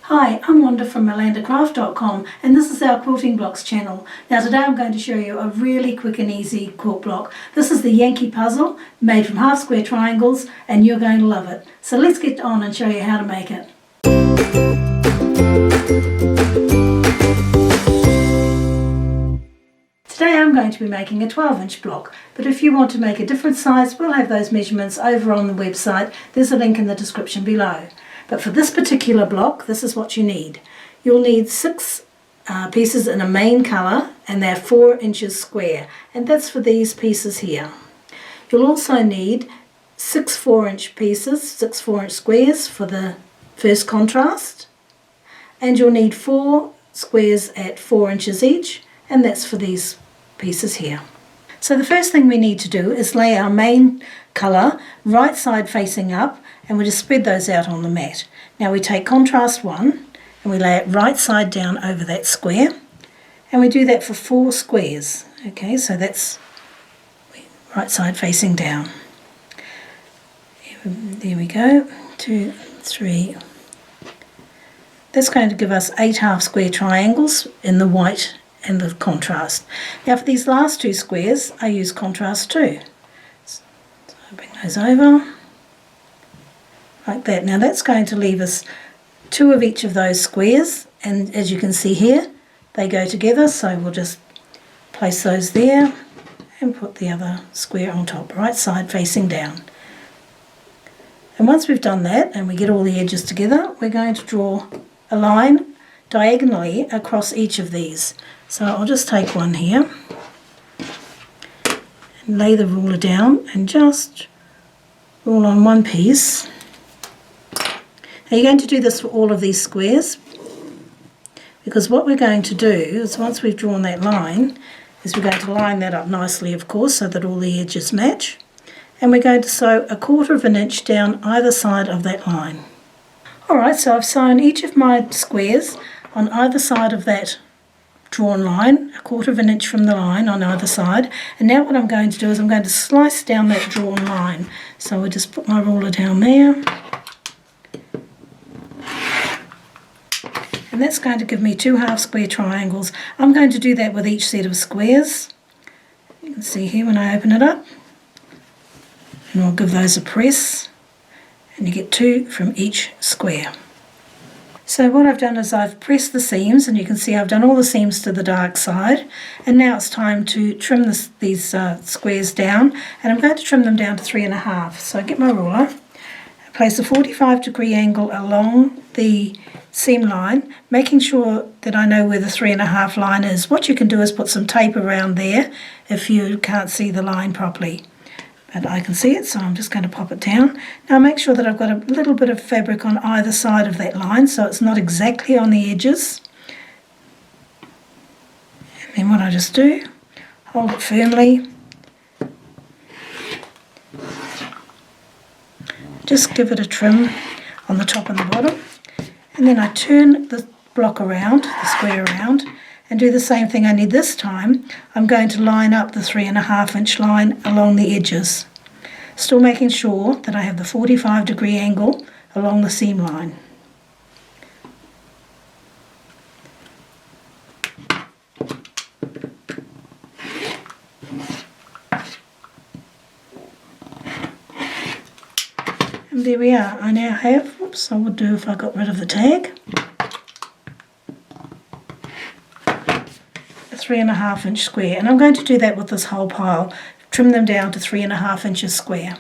Hi, I'm Wanda from melandacraft.com and this is our Quilting Blocks channel. Now today I'm going to show you a really quick and easy quilt block. This is the Yankee Puzzle made from half square triangles and you're going to love it. So let's get on and show you how to make it. Today I'm going to be making a 12-inch block, but if you want to make a different size, we'll have those measurements over on the website. There's a link in the description below. But for this particular block, this is what you need. You'll need 6 pieces in a main colour, and they're 4 inches square, and that's for these pieces here. You'll also need 6 4-inch pieces, 6 4-inch squares for the first contrast, and you'll need 4 squares at 4 inches each, and that's for these pieces here. So the first thing we need to do is lay our main colour right side facing up, and we just spread those out on the mat. Now we take contrast 1 and we lay it right side down over that square, and we do that for 4 squares. Okay, so that's right side facing down. There we go, 2, 3. That's going to give us 8 half square triangles in the white and the contrast. Now for these last 2 squares I use contrast 2. So I bring those over like that. Now that's going to leave us 2 of each of those squares, and as you can see here they go together, so we'll just place those there and put the other square on top, right side facing down. And once we've done that and we get all the edges together, we're going to draw a line diagonally across each of these. So I'll just take one here and lay the ruler down and just rule on one piece. Now you're going to do this for all of these squares, because what we're going to do is once we've drawn that line is we're going to line that up nicely, of course, so that all the edges match, and we're going to sew 1/4 inch down either side of that line. Alright, so I've sewn each of my squares on either side of that drawn line, 1/4 inch from the line on either side, and now what I'm going to do is I'm going to slice down that drawn line. So we'll just put my ruler down there, and that's going to give me 2 half square triangles. I'm going to do that with each set of squares. You can see here when I open it up, and I'll give those a press, and you get 2 from each square. So what I've done is I've pressed the seams, and you can see I've done all the seams to the dark side, and now it's time to trim these squares down, and I'm going to trim them down to 3.5. So I get my ruler, place a 45-degree angle along the seam line, making sure that I know where the 3.5 line is. What you can do is put some tape around there if you can't see the line properly. But I can see it, so I'm just going to pop it down. Now make sure that I've got a little bit of fabric on either side of that line, so it's not exactly on the edges. And then what I just do, hold it firmly, just give it a trim on the top and the bottom, and then I turn the block around, the square around, and do the same thing, only this time I'm going to line up the 3.5 inch line along the edges, still making sure that I have the 45-degree angle along the seam line. And there we are. I now have, oops, I would do if I got rid of the tag, 3.5 inch square, and I'm going to do that with this whole pile, trim them down to 3.5 inches square.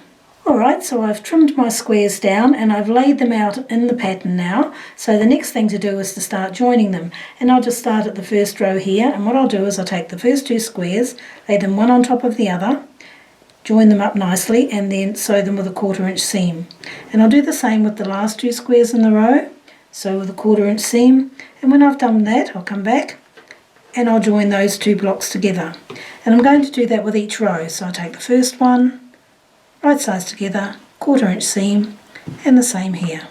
Alright, so I've trimmed my squares down and I've laid them out in the pattern now, so the next thing to do is to start joining them, and I'll just start at the first row here, and what I'll do is I'll take the first 2 squares, lay them one on top of the other, join them up nicely, and then sew them with a 1/4 inch seam. And I'll do the same with the last 2 squares in the row, sew with a 1/4 inch seam, and when I've done that I'll come back and I'll join those 2 blocks together. And I'm going to do that with each row. So I'll take the first one, right sides together, 1/4 inch seam, and the same here.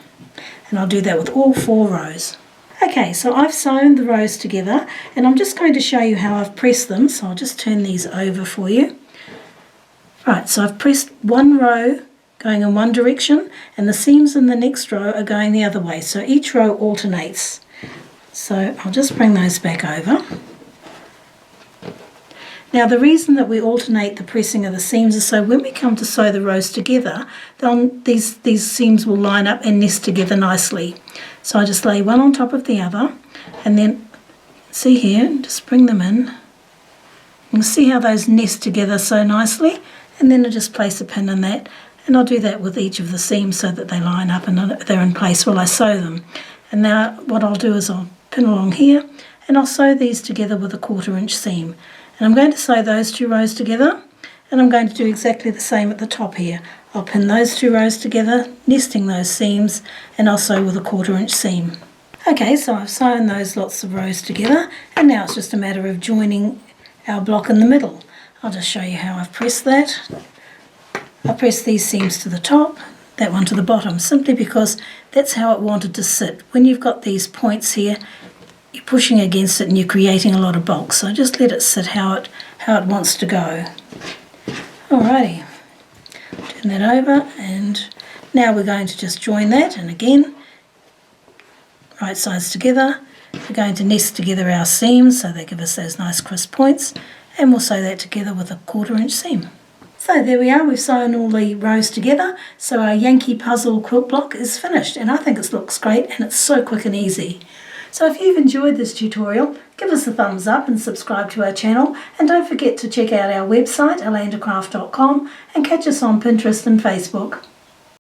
And I'll do that with all 4 rows. Okay, so I've sewn the rows together, and I'm just going to show you how I've pressed them. So I'll just turn these over for you. Right, so I've pressed one row going in one direction, and the seams in the next row are going the other way. So each row alternates. So I'll just bring those back over. Now the reason that we alternate the pressing of the seams is so when we come to sew the rows together, then these seams will line up and nest together nicely. So I just lay one on top of the other, and then see here, just bring them in. You can see how those nest together so nicely, and then I just place a pin in that, and I'll do that with each of the seams so that they line up and they're in place while I sew them. And now what I'll do is I'll pin along here, and I'll sew these together with a 1/4 inch seam. And I'm going to sew those 2 rows together, and I'm going to do exactly the same at the top here. I'll pin those 2 rows together, nesting those seams, and I'll sew with a 1/4 inch seam. Okay, so I've sewn those lots of rows together, and now it's just a matter of joining our block in the middle. I'll just show you how I've pressed that. I press these seams to the top, that one to the bottom, simply because that's how it wanted to sit. When you've got these points here, you're pushing against it and you're creating a lot of bulk, so just let it sit how it wants to go. Alrighty, turn that over, and now we're going to just join that, and again, right sides together. We're going to nest together our seams so they give us those nice crisp points, and we'll sew that together with a 1/4 inch seam. So there we are, we've sewn all the rows together, so our Yankee Puzzle Quilt Block is finished, and I think it looks great and it's so quick and easy. So if you've enjoyed this tutorial, give us a thumbs up and subscribe to our channel, and don't forget to check out our website, alandacraft.com, and catch us on Pinterest and Facebook.